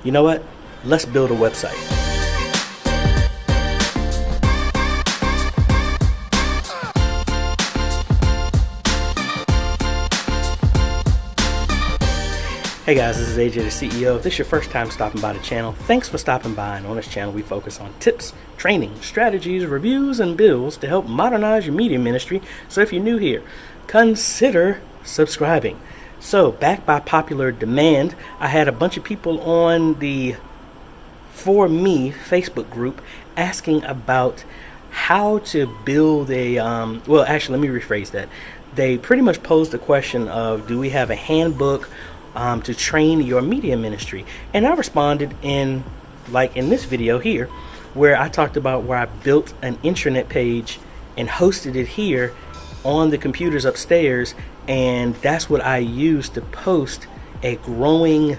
You know what? Let's build a website. Hey guys, this is AJ the CEO. If this is your first time stopping by the channel, thanks for stopping by. And on this channel, we focus on tips, training, strategies, reviews, and builds to help modernize your media ministry. So if you're new here, consider subscribing. So back by popular demand, I had a bunch of people on the For Me Facebook group asking about how to build a, well, actually, let me rephrase that. They pretty much posed the question of, do we have a handbook to train your media ministry? And I responded in this video here, where I talked about where I built an intranet page and hosted it here on the computers upstairs, and that's what I use to post a growing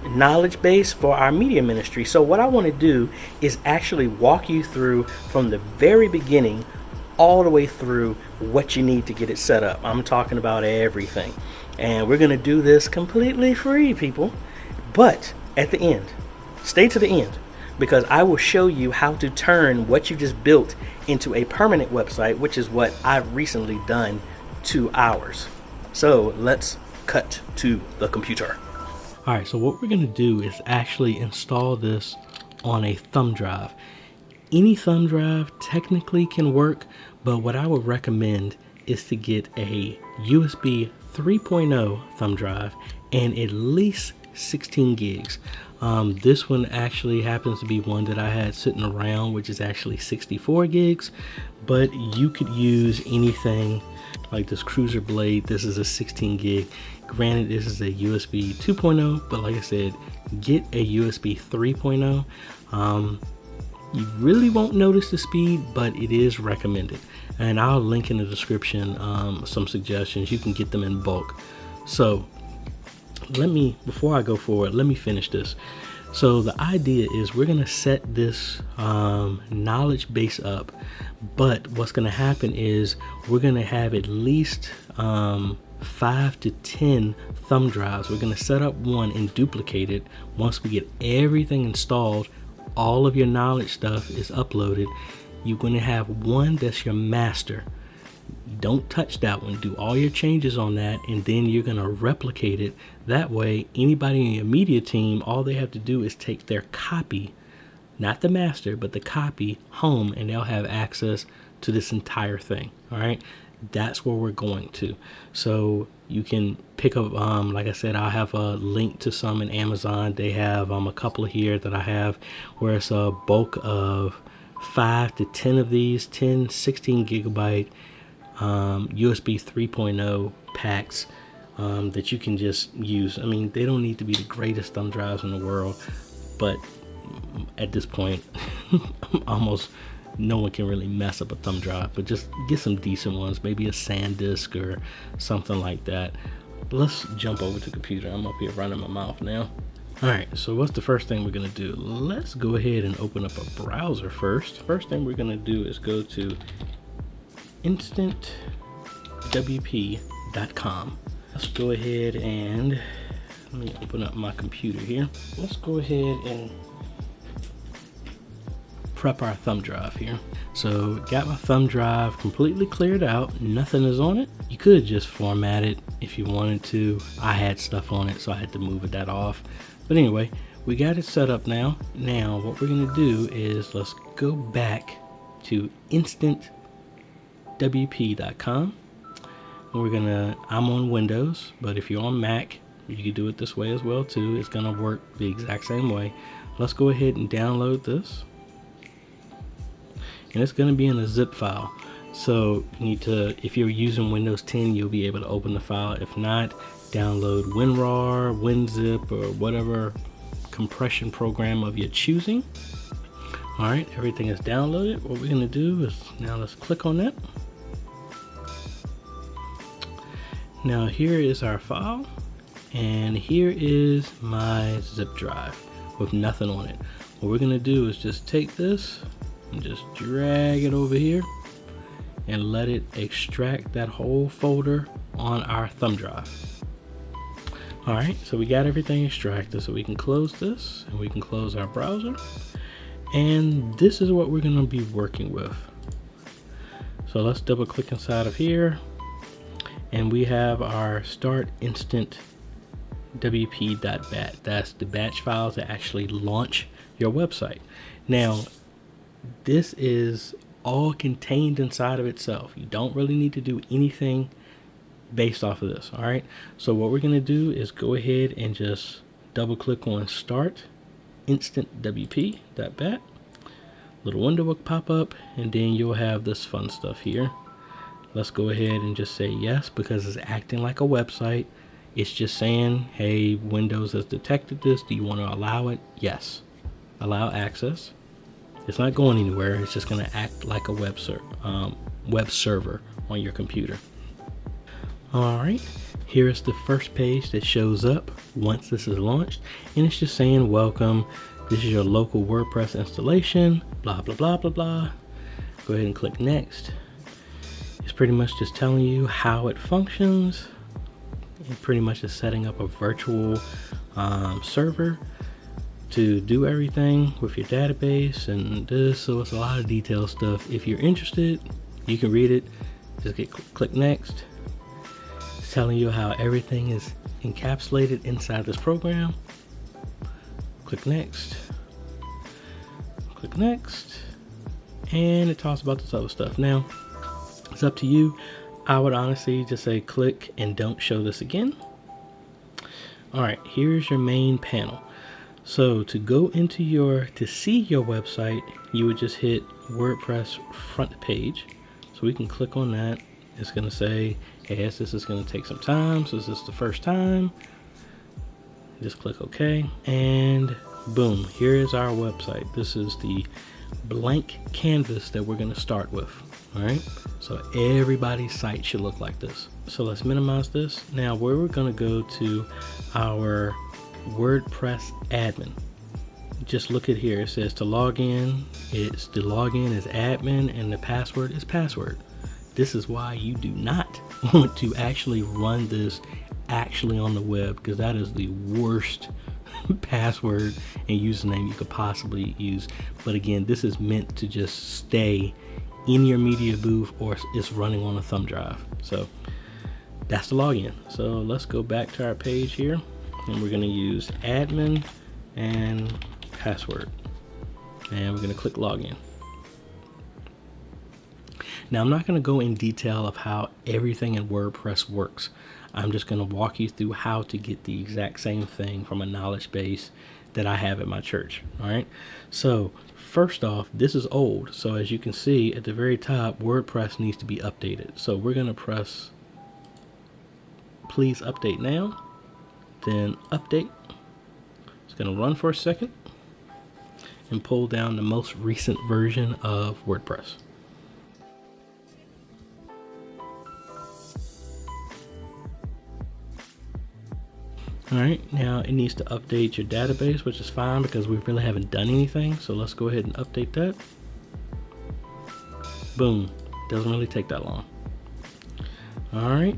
knowledge base for our media ministry. So what I want to do is actually walk you through from the very beginning all the way through what you need to get it set up. I'm talking about everything. And we're going to do this completely free, people. But at the end, stay to the end, because I will show you how to turn what you just built into a permanent website, which is what I've recently done to ours. So let's cut to the computer. All right, so what we're going to do is actually install this on a thumb drive. Any thumb drive technically can work, but what I would recommend is to get a USB 3.0 thumb drive and at least 16 gigs. This one actually happens to be one that I had sitting around, which is actually 64 gigs, but you could use anything like this Cruiser Blade. This is a 16 gig. Granted, this is a USB 2.0, but like I said, get a USB 3.0. You really won't notice the speed, but it is recommended. And I'll link in the description some suggestions. You can get them in bulk. So before I go forward, let me finish this. So the idea is we're going to set this knowledge base up, but what's going to happen is we're going to have at least 5 to 10 thumb drives. We're going to set up one and duplicate it. Once we get everything installed, all of your knowledge stuff is uploaded, you're going to have one that's your master. Don't touch that one. Do all your changes on that, and then you're going to replicate it. That way, anybody in your media team, all they have to do is take their copy, not the master, but the copy home, and they'll have access to this entire thing. All right, that's where we're going to. So you can pick up, like I said, I'll have a link to some in Amazon. They have a couple here that I have where it's a bulk of 5 to 10 of these 16 gigabyte USB 3.0 packs that you can just use. I mean, they don't need to be the greatest thumb drives in the world, but at this point, almost no one can really mess up a thumb drive. But just get some decent ones, maybe a SanDisk or something like that. Let's jump over to the computer. I'm up here running my mouth now. All right, so what's the first thing we're gonna do? Let's go ahead and open up a browser first. First thing we're gonna do is go to instantwp.com. Let's go ahead and let me open up my computer here. Let's go ahead and prep our thumb drive here. So got my thumb drive completely cleared out. Nothing is on it. You could just format it if you wanted to. I had stuff on it, so I had to move that off. But anyway, we got it set up now. Now what we're gonna do is let's go back to instantwp.com. And I'm on Windows, but if you're on Mac, you can do it this way as well too. It's gonna work the exact same way. Let's go ahead and download this. And it's gonna be in a zip file. So you need to, if you're using Windows 10, you'll be able to open the file. If not, download WinRAR, WinZip, or whatever compression program of your choosing. All right, everything is downloaded. What we're gonna do is now let's click on that. Now here is our file, and here is my zip drive with nothing on it. What we're gonna do is just take this and just drag it over here and let it extract that whole folder on our thumb drive. All right, so we got everything extracted, so we can close this and we can close our browser. And this is what we're going to be working with. So let's double click inside of here, and we have our start instant wp.bat. That's the batch files that actually launch your website. Now, this is all contained inside of itself. You don't really need to do anything based off of this. All right, so what we're going to do is go ahead and just double click on start instant wp.bat. Little window will pop up, and then you'll have this fun stuff here. Let's go ahead and just say yes, because it's acting like a website. It's just saying, hey, Windows has detected this. Do you want to allow it? Yes. Allow access. It's not going anywhere. It's just going to act like a web server on your computer. All right, here is the first page that shows up once this is launched, and it's just saying, welcome. This is your local WordPress installation, blah, blah, blah, blah, blah. Go ahead and click next. It's pretty much just telling you how it functions. It pretty much is setting up a virtual server to do everything with your database and this. So it's a lot of detailed stuff. If you're interested, you can read it. Just click next. It's telling you how everything is encapsulated inside this program. Click next. Click next. And it talks about this other stuff. Now, it's up to you. I would honestly just say click and don't show this again. All right, here's your main panel. So to go into to see your website, you would just hit WordPress front page. So we can click on that. It's gonna say, hey, yes, this is gonna take some time. So is this the first time? Just click OK, and boom, here is our website. This is the blank canvas that we're going to start with. All right, so everybody's site should look like this. So let's minimize this. Now, where we're going to go to our WordPress admin. Just look at here. It says to log in. It's the login is admin and the password is password. This is why you do not want to actually run this actually on the web, because that is the worst password and username you could possibly use. But again, this is meant to just stay in your media booth, or it's running on a thumb drive. So that's the login. So let's go back to our page here, and we're going to use admin and password, and we're going to click login. Now, I'm not going to go in detail of how everything in WordPress works. I'm just going to walk you through how to get the exact same thing from a knowledge base that I have at my church. All right. So first off, this is old. So as you can see at the very top, WordPress needs to be updated. So we're going to press please update now, then update. It's going to run for a second and pull down the most recent version of WordPress. All right, now it needs to update your database, which is fine because we really haven't done anything. So let's go ahead and update that. Boom, doesn't really take that long. All right,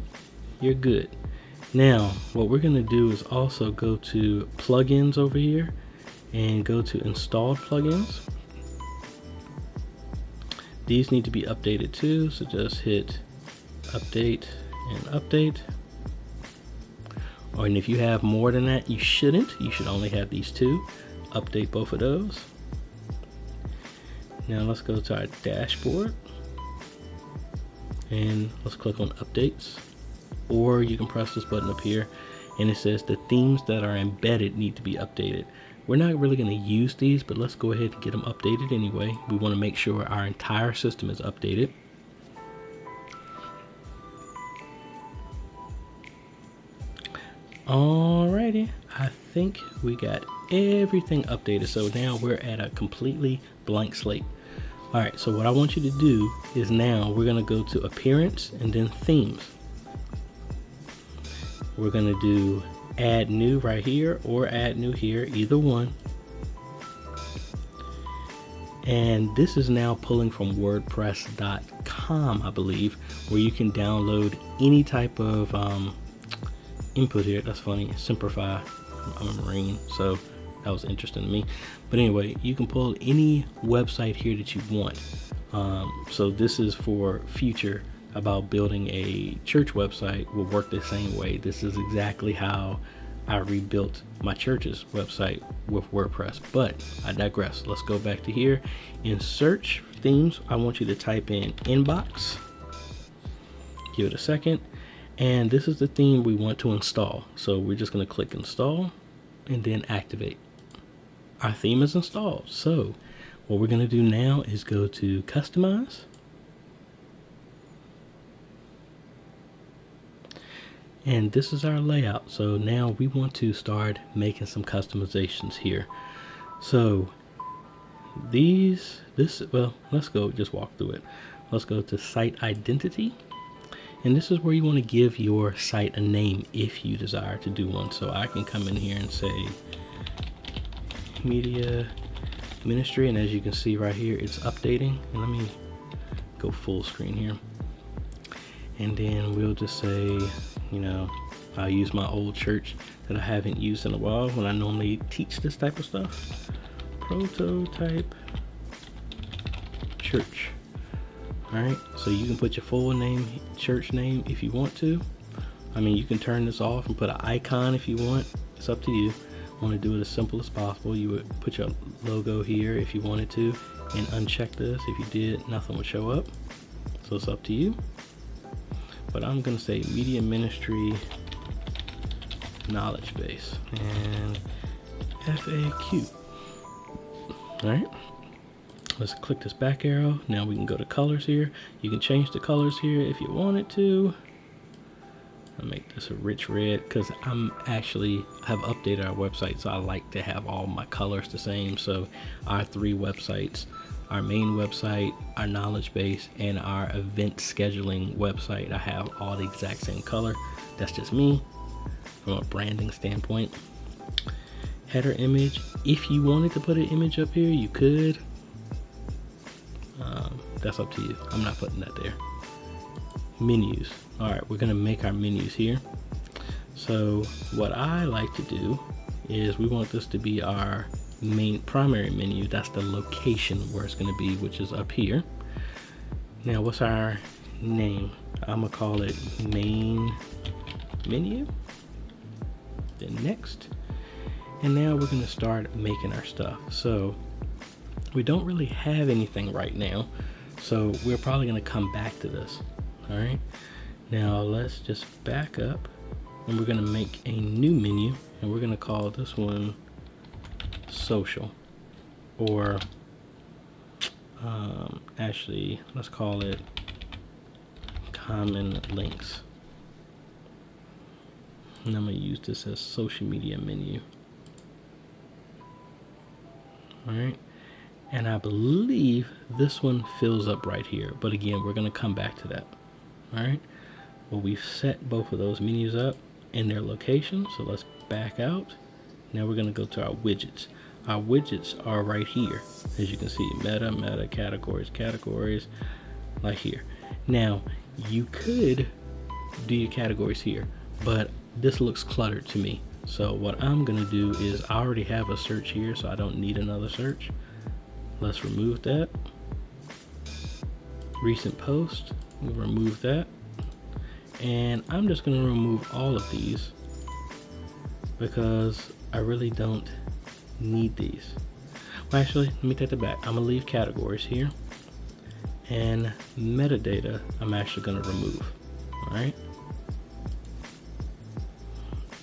you're good. Now, what we're gonna do is also go to plugins over here and go to installed plugins. These need to be updated too, so just hit update and update. And if you have more than that, you shouldn't. You should only have these two. Update both of those. Now let's go to our dashboard and let's click on updates, or you can press this button up here and it says the themes that are embedded need to be updated. We're not really going to use these, but let's go ahead and get them updated anyway. We want to make sure our entire system is updated. Alrighty, I think we got everything updated. So now we're at a completely blank slate. All right, so what I want you to do is now we're gonna go to appearance and then themes. We're gonna do add new right here or add new here, either one. And this is now pulling from WordPress.com, I believe, where you can download any type of input here. That's funny. Simplify. I'm a Marine, so that was interesting to me. But anyway, you can pull any website here that you want. So this is for future about building a church website will work the same way. This is exactly how I rebuilt my church's website with WordPress, but I digress. Let's go back to here. In search themes, I want you to type in inbox. Give it a second. And this is the theme we want to install. So we're just going to click install and then activate. Our theme is installed. So what we're going to do now is go to customize. And this is our layout. So now we want to start making some customizations here. So well, let's go just walk through it. Let's go to site identity. And this is where you want to give your site a name if you desire to do one. So I can come in here and say media ministry. And as you can see right here, it's updating. And let me go full screen here. And then we'll just say, I'll use my old church that I haven't used in a while when I normally teach this type of stuff. Prototype church. All right, so you can put your full name, church name, if you want to. You can turn this off and put an icon if you want. It's up to you. Want to do it as simple as possible. You would put your logo here if you wanted to and uncheck this. If you did, nothing would show up. So it's up to you. But I'm going to say media ministry knowledge base and FAQ. All right. Let's click this back arrow. Now we can go to colors here. You can change the colors here if you wanted to. I'll make this a rich red because have updated our website, so I like to have all my colors the same. So our 3 websites, our main website, our knowledge base, and our event scheduling website, I have all the exact same color. That's just me from a branding standpoint. Header image. If you wanted to put an image up here, you could. That's up to you. I'm not putting that there. Menus. All right, we're gonna make our menus here. So what I like to do is we want this to be our main primary menu. That's the location where it's gonna be, which is up here. Now, what's our name? I'm gonna call it main menu. Then next. And now we're gonna start making our stuff. So we don't really have anything right now, so we're probably gonna come back to this. All right, now let's just back up and we're gonna make a new menu, and we're gonna call this one social, or actually let's call it common links. And I'm gonna use this as social media menu. All right. And I believe this one fills up right here. But again, we're going to come back to that. All right. Well, we've set both of those menus up in their location. So let's back out. Now we're going to go to our widgets. Our widgets are right here. As you can see, meta, categories, like here. Now, you could do your categories here, but this looks cluttered to me. So what I'm going to do is I already have a search here, so I don't need another search. Let's remove that. Recent post, we'll remove that. And I'm just gonna remove all of these because I really don't need these. Well, actually, let me take that back. I'm gonna leave categories here. And metadata, I'm actually gonna remove, all right?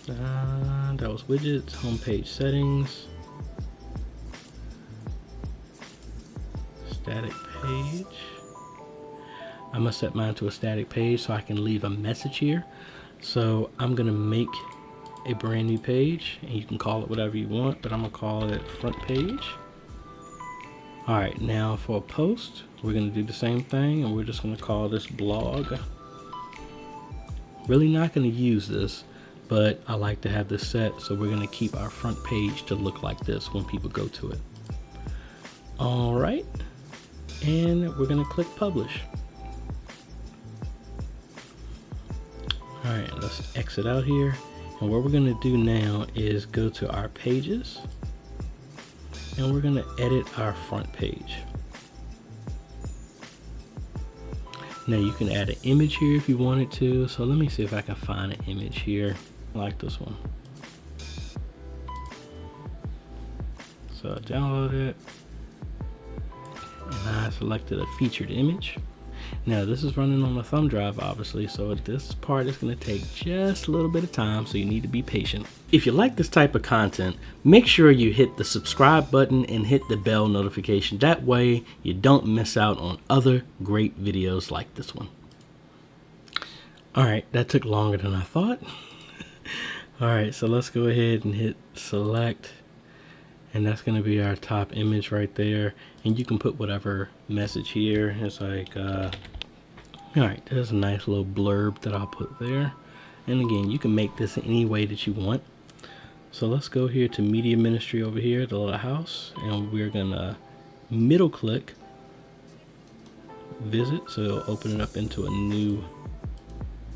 That was widgets, homepage settings. Static page. I'm gonna set mine to a static page so I can leave a message here. So I'm gonna make a brand new page, and you can call it whatever you want, but I'm gonna call it front page. All right, now for a post, we're gonna do the same thing, and we're just gonna call this blog. Really not gonna use this, but I like to have this set, so we're gonna keep our front page to look like this when people go to it. All right. And we're gonna click publish. All right, let's exit out here And what we're going to do now is go to our pages, and we're going to edit our front page. Now you can add an image here if you wanted to. So let me see if I can find an image here. I like this one. So I download it, and I selected a featured image. Now this is running on a thumb drive, obviously, so this part is going to take just a little bit of time, so you need to be patient. If you like this type of content, make sure you hit the subscribe button and hit the bell notification. That way you don't miss out on other great videos like this one. All right, that took longer than I thought. All right, so let's go ahead and hit select, and that's going to be our top image right there. And you can put whatever message here. It's like, all right, there's a nice little blurb that I'll put there. And again, you can make this any way that you want. So let's go here to media ministry over here, the little house, and we're gonna middle click visit. So it'll open it up into a new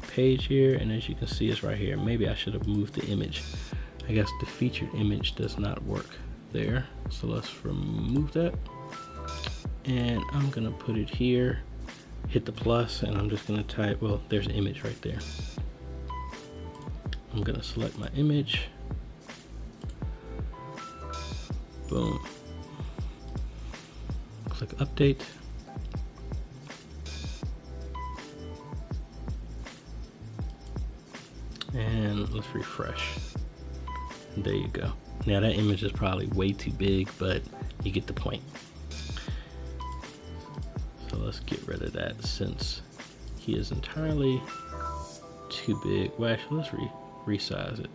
page here. And as you can see, it's right here. Maybe I should have moved the image. I guess the featured image does not work there. So let's remove that. And I'm gonna put it here, hit the plus, and I'm just gonna type, well, there's an image right there. I'm gonna select my image. Boom. Click update. And let's refresh. And there you go. Now that image is probably way too big, but you get the point. So let's get rid of that since he is entirely too big. Well, actually, let's resize it.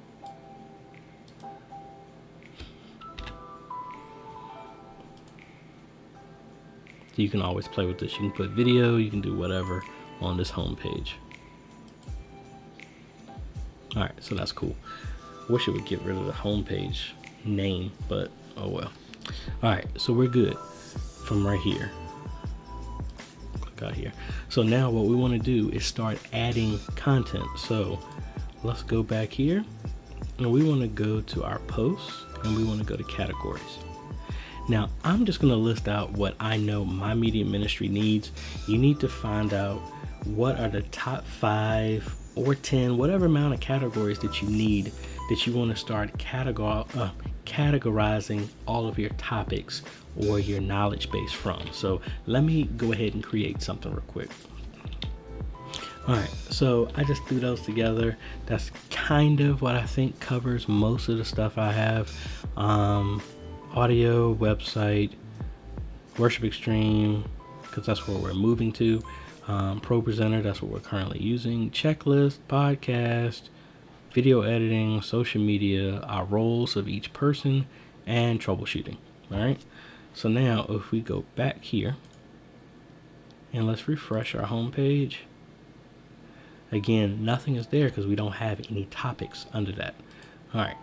You can always play with this. You can put video, you can do whatever on this home page. All right, so that's cool. Wish it would get rid of the home page name, but oh well. All right, so we're good from right here. Click out here. So now what we want to do is start adding content. So let's go back here, and we want to go to our posts, and we want to go to categories. Now I'm just going to list out what I know my media ministry needs. You need to find out what are the top 5 or 10, whatever amount of categories that you need, that you want to start categorizing all of your topics or your knowledge base from. So let me go ahead and create something real quick. All right, so I just threw those together. That's kind of what I think covers most of the stuff I have. Audio, website, Worship Extreme, because that's where we're moving to. Pro Presenter, that's what we're currently using. Checklist, podcast, video editing, social media, our roles of each person, and troubleshooting. All right. So now if we go back here and let's refresh our home page, again, nothing is there because we don't have any topics under that. All right.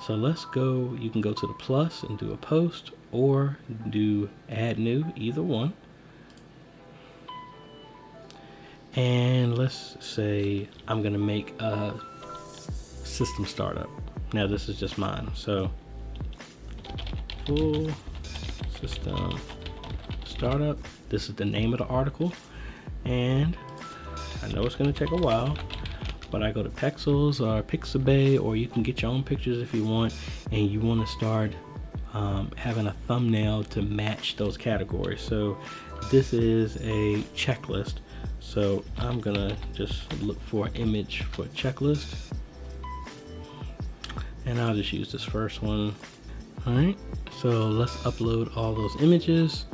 So let's go, you can go to the plus and do a post or do add new, either one. And let's say I'm gonna make a system startup. Now this is just mine. So full system startup. This is the name of the article. And I know it's gonna take a while, but I go to Pexels or Pixabay, or you can get your own pictures if you want, and you want to start having a thumbnail to match those categories. So this is a checklist. So I'm gonna just look for an image for a checklist, and I'll just use this first one. All right, so let's upload all those images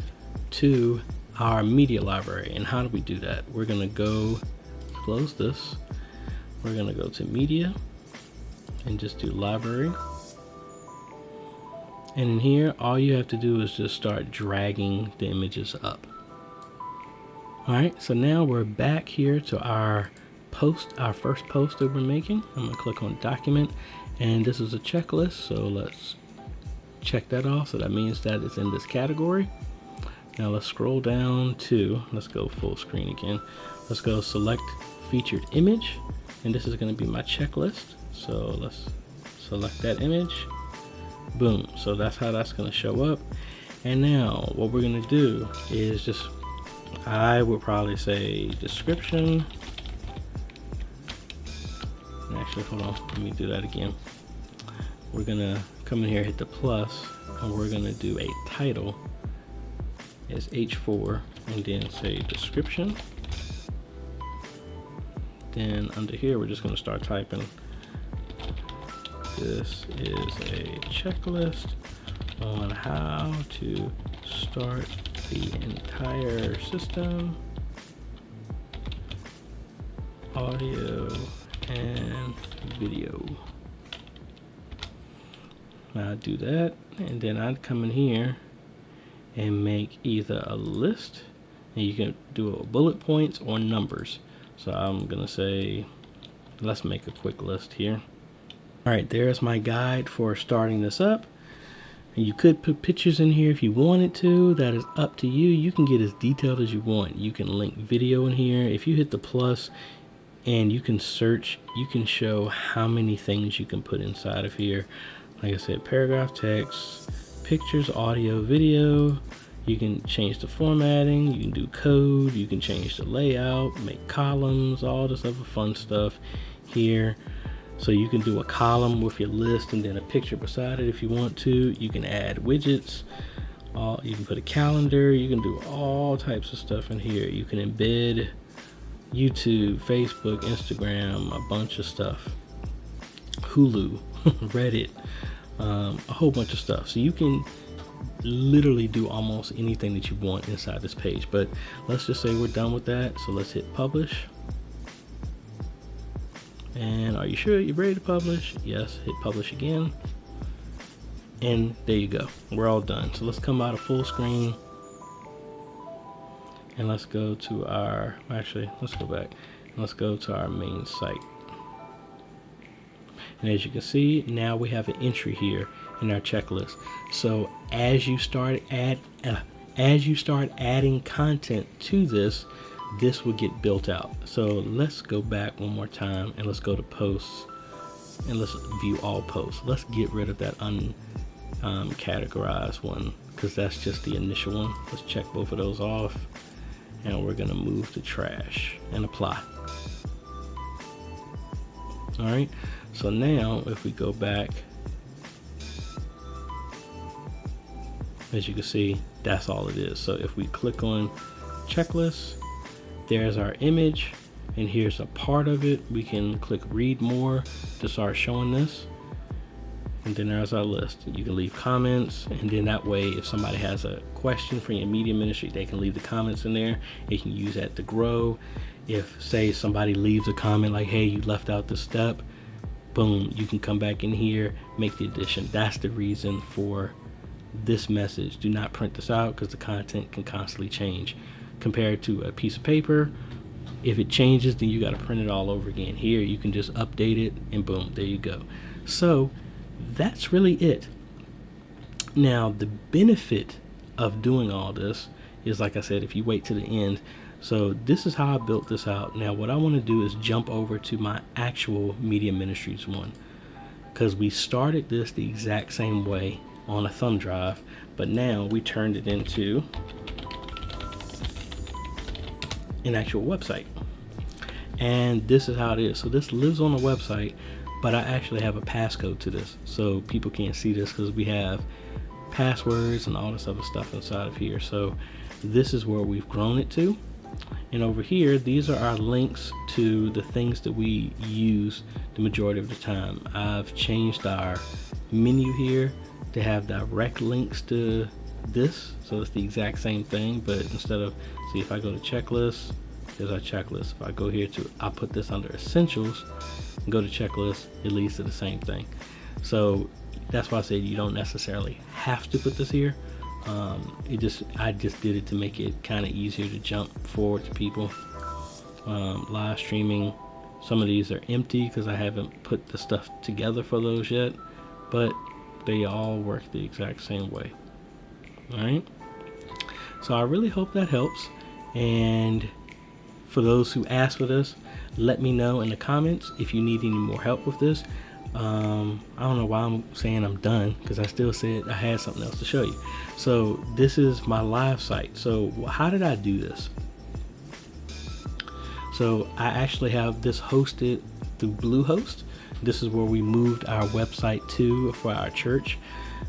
to our media library. And how do we do that? We're gonna go close this. We're gonna go to media and just do library. And in here, all you have to do is just start dragging the images up. All right, so now we're back here to our post, our first post that we're making. I'm gonna click on document, and this is a checklist. So let's check that off. So that means that it's in this category. Now let's scroll down to, let's go full screen again. Let's go select featured image. And this is going to be my checklist. So let's select that image. Boom. So that's how that's going to show up. And now what we're going to do is just, I would probably say description. Actually, hold on, let me do that again. We're going to come in here, hit the plus, and we're going to do a title as H4, and then say description. Then under here, we're just going to start typing. This is a checklist on how to start the entire system, audio and video. I'll do that, and then I'd come in here and make either a list, and you can do bullet points or numbers. So I'm gonna say, let's make a quick list here. All right, there's my guide for starting this up. And you could put pictures in here if you wanted to. That is up to you. You can get as detailed as you want. You can link video in here. If you hit the plus and you can search, you can show how many things you can put inside of here. Like I said, paragraph text, pictures, audio, video. You can change the formatting, you can do code, you can change the layout, make columns, all this other fun stuff here. So you can do a column with your list and then a picture beside it if you want to. You can add widgets, you can put a calendar, you can do all types of stuff in here. You can embed YouTube, Facebook, Instagram, a bunch of stuff, Hulu, Reddit, a whole bunch of stuff. So you can literally do almost anything that you want inside this page. But let's just say we're done with that. So let's hit publish. And are you sure you're ready to publish? Yes, hit publish again. And there you go. We're all done. So let's come out of full screen. And let's go to our, actually, let's go back. Let's go to our main site. And as you can see, now we have an entry here in our checklist. So as you start adding content to this, this will get built out. So let's go back one more time and let's go to posts and let's view all posts. Let's get rid of that uncategorized one because that's just the initial one. Let's check both of those off and we're gonna move to trash and apply. All right, so now if we go back, as you can see, that's all it is. So if we click on checklist, there's our image, and here's a part of it. We can click read more to start showing this. And then there's our list. You can leave comments, and then that way, if somebody has a question for your media ministry, they can leave the comments in there. You can use that to grow. If, say, somebody leaves a comment like, hey, you left out this step, boom, you can come back in here, make the addition. That's the reason for this message. Do not print this out because the content can constantly change. Compared to a piece of paper, if it changes, then you got to print it all over again. Here, you can just update it, and boom, there you go. So that's really it. Now, the benefit of doing all this is, like I said, if you wait to the end. So this is how I built this out. Now, what I want to do is jump over to my actual Media Ministries one, because we started this the exact same way on a thumb drive, but now we turned it into an actual website. And this is how it is. So this lives on the website, but I actually have a passcode to this, so people can't see this because we have passwords and all this other stuff inside of here. So this is where we've grown it to. And over here, these are our links to the things that we use the majority of the time. I've changed our menu here to have direct links to this, so it's the exact same thing, but instead of, see, if I go to checklist, there's our checklist. If I go here to, I'll put this under essentials and go to checklist, it leads to the same thing. So that's why I said you don't necessarily have to put this here. I just did it to make it kind of easier to jump forward to people. Live streaming, some of these are empty because I haven't put the stuff together for those yet, but they all work the exact same way. All right, so I really hope that helps. And for those who asked for this, Let me know in the comments if you need any more help with this. I don't know why I'm saying I'm done, because I still said I had something else to show you. So this is my live site. So how did I do this? So I actually have this hosted through Bluehost. This is where we moved our website to for our church.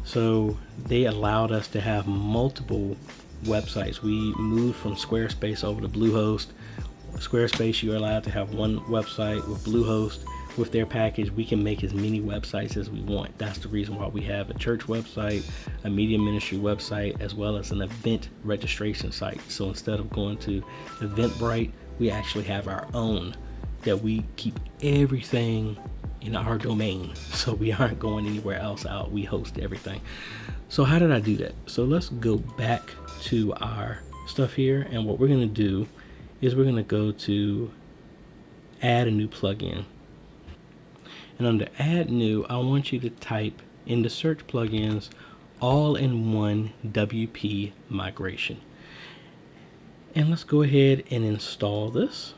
So they allowed us to have multiple websites. We moved from Squarespace over to Bluehost. Squarespace, you're allowed to have one website. With Bluehost, with their package, we can make as many websites as we want. That's the reason why we have a church website, a media ministry website, as well as an event registration site. So instead of going to Eventbrite, we actually have our own that we keep everything in our domain. So we aren't going anywhere else out. We host everything. So how did I do that? So let's go back to our stuff here. And what we're going to do is we're going to go to add a new plugin. And under add new, I want you to type in the search plugins all-in-one WP migration. And let's go ahead and install this.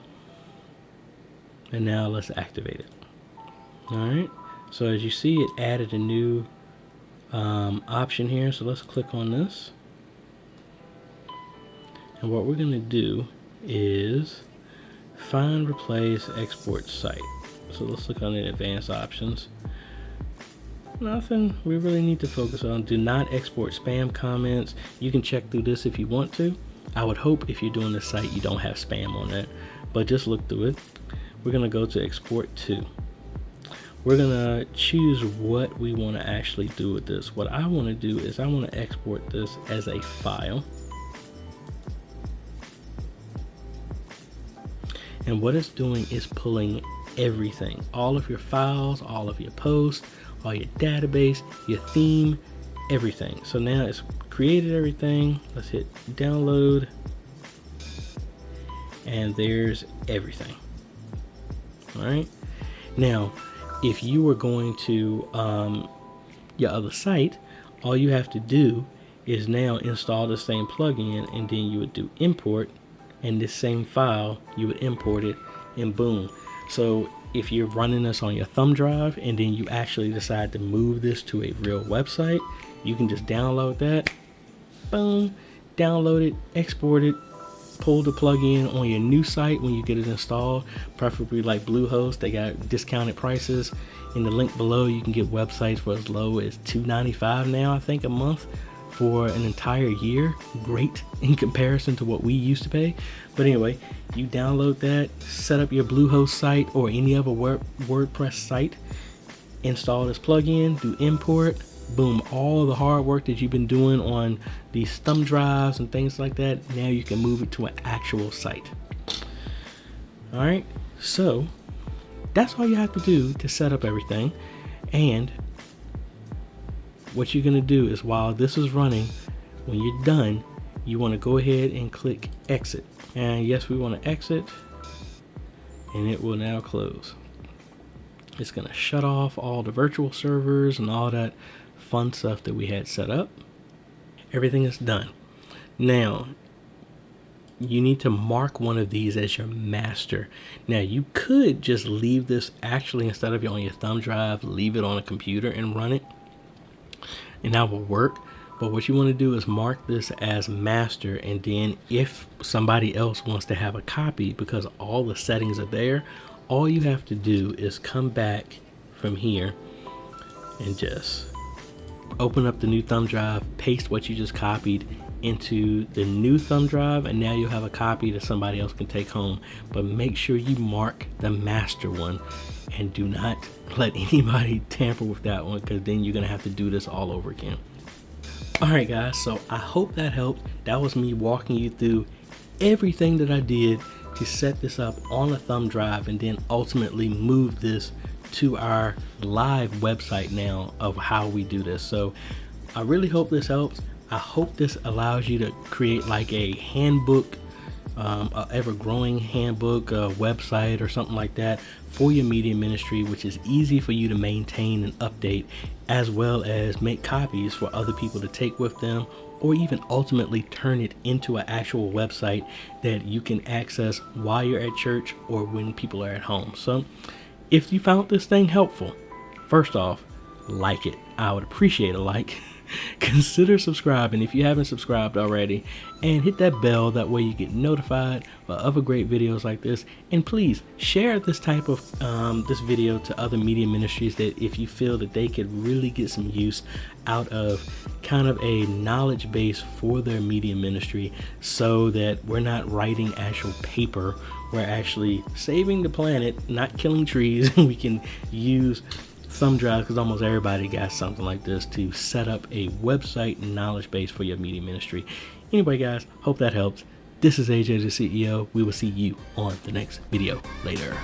And now let's activate it. All right. So as you see, it added a new option here. So let's click on this. And what we're going to do is find, replace, export site. So let's look on the advanced options. Nothing we really need to focus on. Do not export spam comments. You can check through this if you want to. I would hope if you're doing this site, you don't have spam on that, but just look through it. We're going to go to export to. We're going to choose what we want to actually do with this. What I want to do is I want to export this as a file. And what it's doing is pulling everything, all of your files, all of your posts, all your database, your theme, everything. So now it's created everything. Let's hit download. And there's everything. All right. Now, if you were going to your other site, all you have to do is now install the same plugin, and then you would do import, and this same file, you would import it, and boom. So if you're running this on your thumb drive and then you actually decide to move this to a real website, you can just download that, boom, download it, export it, pull the plugin on your new site when you get it installed, preferably like Bluehost. They got discounted prices. In the link below, you can get websites for as low as $2.95 now, I think, a month for an entire year. Great in comparison to what we used to pay. But anyway, you download that, set up your Bluehost site or any other WordPress site, install this plugin, do import, boom, all the hard work that you've been doing on these thumb drives and things like that, now you can move it to an actual site. All right, so that's all you have to do to set up everything. And what you're gonna do is, while this is running, when you're done, you wanna go ahead and click exit. And yes, we wanna exit, and it will now close. It's gonna shut off all the virtual servers and all that fun stuff that we had set up. Everything is done. Now, you need to mark one of these as your master. Now, you could just leave this, actually, instead of on your thumb drive, leave it on a computer and run it, and that will work. But what you want to do is mark this as master, and then if somebody else wants to have a copy, because all the settings are there, all you have to do is come back from here and just open up the new thumb drive, paste what you just copied into the new thumb drive, and now you'll have a copy that somebody else can take home. But make sure you mark the master one, and do not let anybody tamper with that one, because then you're gonna have to do this all over again. All right, guys, so I hope that helped. That was me walking you through everything that I did to set this up on a thumb drive, and then ultimately move this to our live website now of how we do this. So I really hope this helps. I hope this allows you to create like a handbook a ever-growing handbook, a website, or something like that for your media ministry, which is easy for you to maintain and update, as well as make copies for other people to take with them, or even ultimately turn it into an actual website that you can access while you're at church or when people are at home. So if you found this thing helpful, first off, like it. I would appreciate a like. Consider subscribing if you haven't subscribed already, and hit that bell. That way you get notified for other great videos like this. And please share this type of this video to other media ministries that if you feel that they could really get some use out of kind of a knowledge base for their media ministry, so that we're not writing actual paper, we're actually saving the planet, not killing trees. We can use thumb drives, because almost everybody got something like this, to set up a website and knowledge base for your media ministry. Anyway, guys, hope that helps. This is AJ the CEO. We will see you on the next video later.